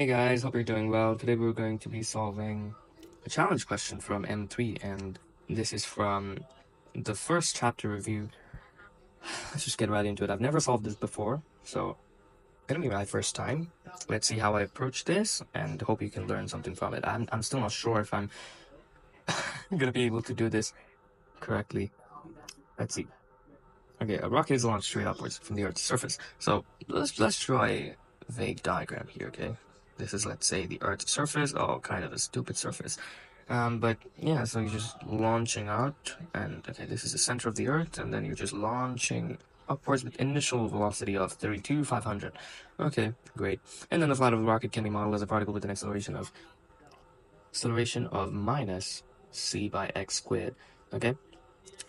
Hey guys, hope you're doing well. Today we're going to be solving a challenge question from M3, and this is from the first chapter review. Let's just get right into it. I've never solved this before, so gonna be my first time. Let's see how I approach this, and hope you can learn something from it. I'm still not sure if I'm gonna be able to do this correctly. Let's see. Okay, a rocket is launched straight upwards from the Earth's surface. So let's draw a vague diagram here, okay? This is, let's say, the Earth's surface. Oh, kind of a stupid surface. But yeah, so you're just launching out, and okay, this is the center of the Earth, and then you're just launching upwards with initial velocity of 32,500. Okay, great. And then the flight of a rocket can be modeled as a particle with an acceleration of minus c by x squared. Okay,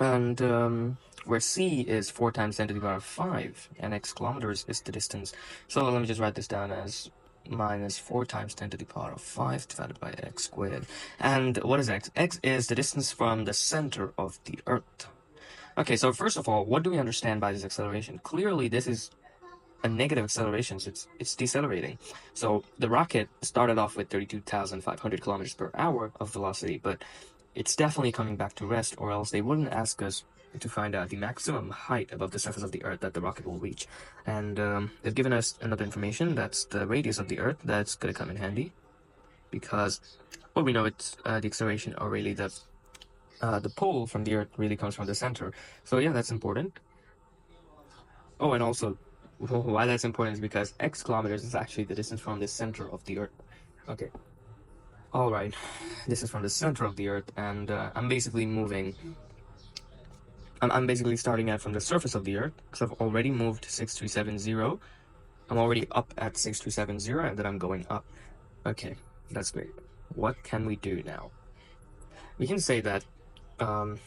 and where c is 4 times 10 to the power of 5, and x kilometers is the distance. So let me just write this down as minus 4 times 10 to the power of 5 divided by x squared. And what is x? X is the distance from the center of the Earth. Okay, so first of all, what do we understand by this acceleration? Clearly, this is a negative acceleration, so it's decelerating. So the rocket started off with 32,500 kilometers per hour of velocity, but it's definitely coming back to rest, or else they wouldn't ask us to find out the maximum height above the surface of the Earth that the rocket will reach. And they've given us another information, that's the radius of the Earth. That's going to come in handy, because, well, we know it's the acceleration, or really the pull from the Earth really comes from the center. So yeah, that's important. Oh, and also, why that's important is because x kilometers is actually the distance from the center of the Earth. Okay. All right. This is from the center of the Earth, and I'm basically moving. I'm basically starting out from the surface of the Earth, because I've already moved 6370. I'm already up at 6270, and then I'm going up. Okay, that's great. What can we do now? We can say that. Um,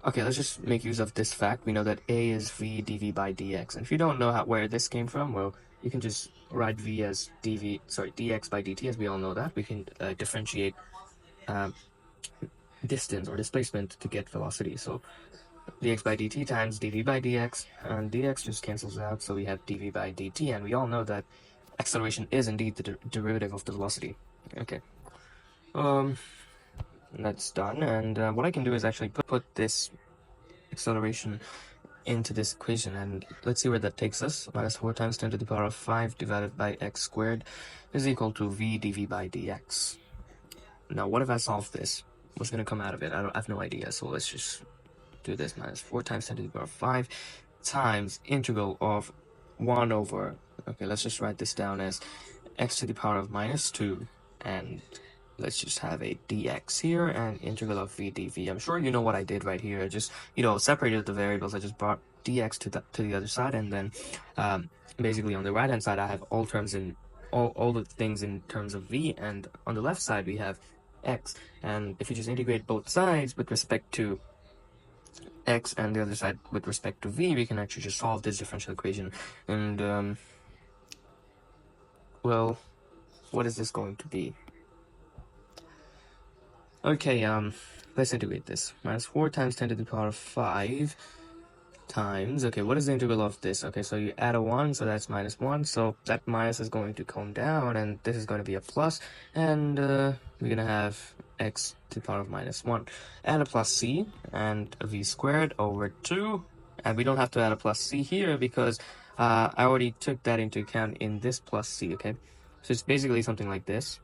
okay, let's just make use of this fact. We know that a is v dv by dx, and if you don't know where this came from, well, you can just write v as dx by dt, as we all know that. We can differentiate um, distance or displacement to get velocity. So dx by dt times dv by dx, and dx just cancels out, so we have dv by dt, and we all know that acceleration is indeed the derivative of the velocity. Okay, that's done, and what I can do is actually put this acceleration into this equation, and let's see where that takes us. Minus 4 times 10 to the power of 5 divided by x squared is equal to v dv by dx. Now, what if I solve this? What's going to come out of it? I have no idea, so let's just do this. Minus 4 times 10 to the power of 5 times integral of 1 over, okay, let's just write this down as x to the power of minus 2, and let's just have a dx here, and integral of v dv. I'm sure you know what I did right here. I just, separated the variables. I just brought dx to the other side, and then basically on the right hand side I have all terms in all the things in terms of v, and on the left side we have x. And if you just integrate both sides with respect to x and the other side with respect to v, we can actually just solve this differential equation. And well, what is this going to be? Okay, let's integrate this. Minus 4 times 10 to the power of 5 times, okay, what is the integral of this? Okay, so you add a 1, so that's minus 1, so that minus is going to come down, and this is going to be a plus, and we're going to have x to the power of minus 1. Add a plus c, and a v squared over 2, and we don't have to add a plus c here, because I already took that into account in this plus c, okay? So it's basically something like this.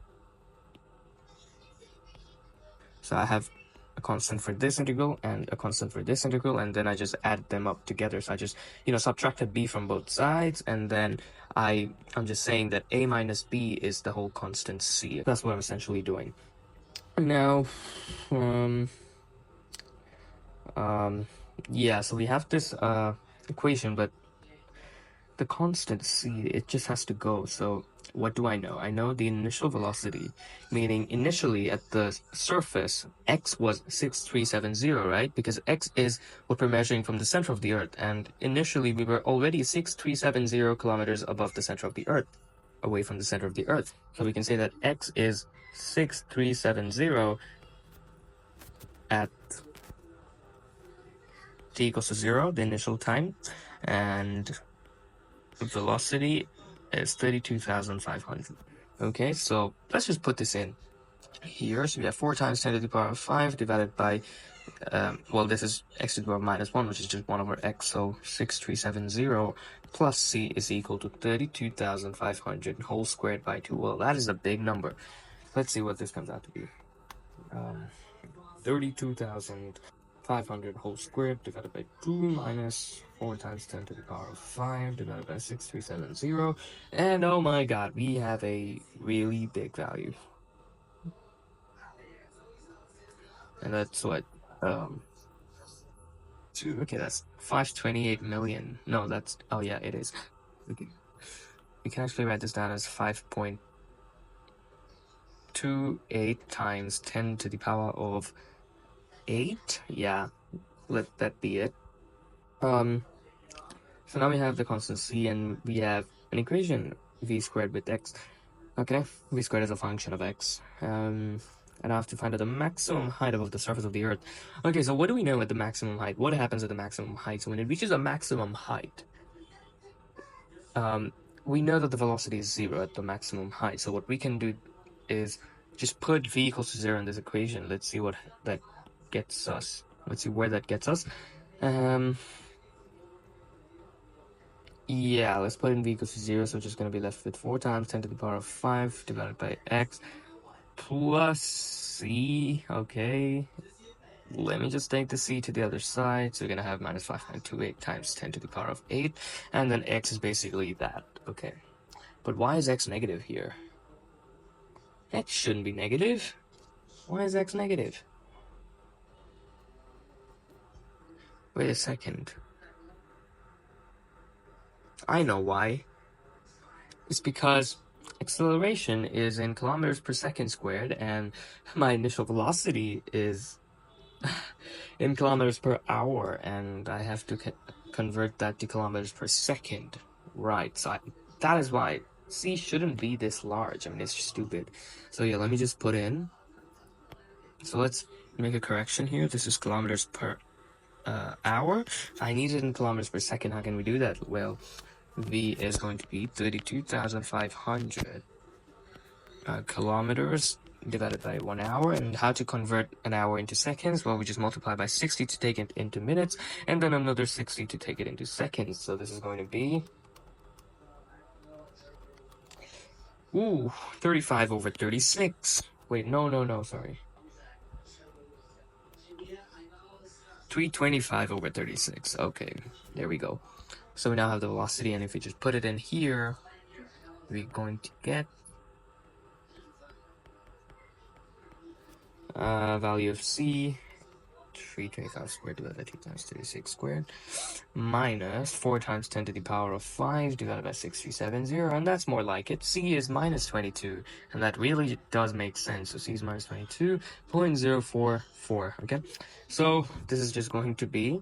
So I have a constant for this integral and a constant for this integral, and then I just add them up together. So I just, subtracted b from both sides, and then I'm just saying that a minus b is the whole constant c. That's what I'm essentially doing. Now, yeah, so we have this equation, but the constant c, it just has to go. So what do I know? I know the initial velocity, meaning initially at the surface, x was 6370, right? Because x is what we're measuring from the center of the Earth, and initially we were already 6370 kilometers above the center of the Earth, away from the center of the Earth. So we can say that x is 6370 at t equals to 0, the initial time, and velocity is 32,500. Okay, so let's just put this in here. So we have 4 times 10 to the power of 5 divided by, well, this is x to the power minus 1, which is just 1 over x, so 6370 plus c is equal to 32,500 whole squared by 2. Well, that is a big number. Let's see what this comes out to be. 32,500 whole squared divided by 2 minus 4 times 10 to the power of 5 divided by 6370. And oh my god, we have a really big value. And that's what, okay, that's 528 million. No, that's, oh yeah, it is. Okay. We can actually write this down as 5.28 times 10 to the power of 8. Yeah, let that be it. So now we have the constant c, and we have an equation, v squared with x. Okay, v squared is a function of x. And I have to find out the maximum height above the surface of the Earth. Okay, so what do we know at the maximum height? What happens at the maximum height? So when it reaches a maximum height, we know that the velocity is 0 at the maximum height. So what we can do is just put v equals to 0 in this equation. Let's see what that gets us. Let's see where that gets us. Yeah, let's put in v equals to 0, so we're just going to be left with 4 times 10 to the power of 5 divided by x plus c. Okay, let me just take the c to the other side, so we're going to have minus 5.28 times 10 to the power of 8, and then x is basically that. Okay, but why is x negative here? X shouldn't be negative. Why is x negative? Wait a second. I know why. It's because acceleration is in kilometers per second squared, and my initial velocity is in kilometers per hour, and I have to convert that to kilometers per second. Right, so that is why c shouldn't be this large. I mean, it's stupid. So yeah, let me just put in. So let's make a correction here. This is kilometers per hour. I need it in kilometers per second. How can we do that? Well, v is going to be 32,500 kilometers divided by 1 hour. And how to convert an hour into seconds? Well, we just multiply by 60 to take it into minutes, and then another 60 to take it into seconds. So this is going to be 35 over 36. Wait, no, sorry. 325 over 36. Okay, there we go. So we now have the velocity, and if we just put it in here, we're going to get value of c, 325 squared divided by 2 times 36 squared, minus 4 times 10 to the power of 5 divided by 6370, and that's more like it. C is minus 22, and that really does make sense. So c is minus 22.044, okay? So this is just going to be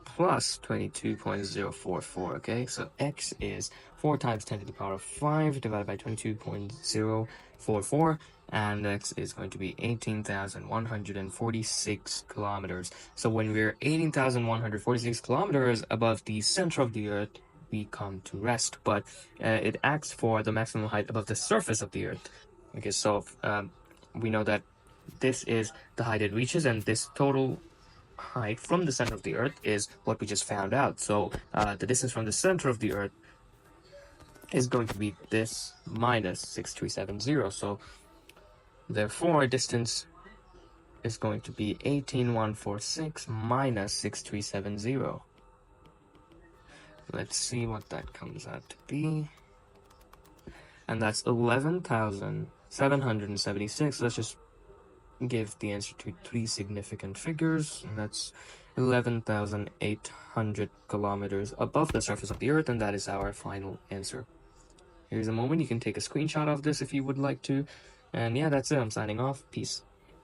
plus 22.044, okay? So x is 4 times 10 to the power of 5 divided by 22.044, and x is going to be 18,146 kilometers. So when we're 18,146 kilometers above the center of the Earth, we come to rest, but it acts for the maximum height above the surface of the Earth. Okay, so we know that this is the height it reaches, and this total height from the center of the Earth is what we just found out. So the distance from the center of the Earth is going to be this minus 6370. So therefore, distance is going to be 18,146 minus 6370. Let's see what that comes out to be. And that's 11,776. Let's just give the answer to 3 significant figures, and that's 11,800 kilometers above the surface of the Earth, and that is our final answer. Here's a moment. You can take a screenshot of this if you would like to. And yeah, that's it. I'm signing off. Peace.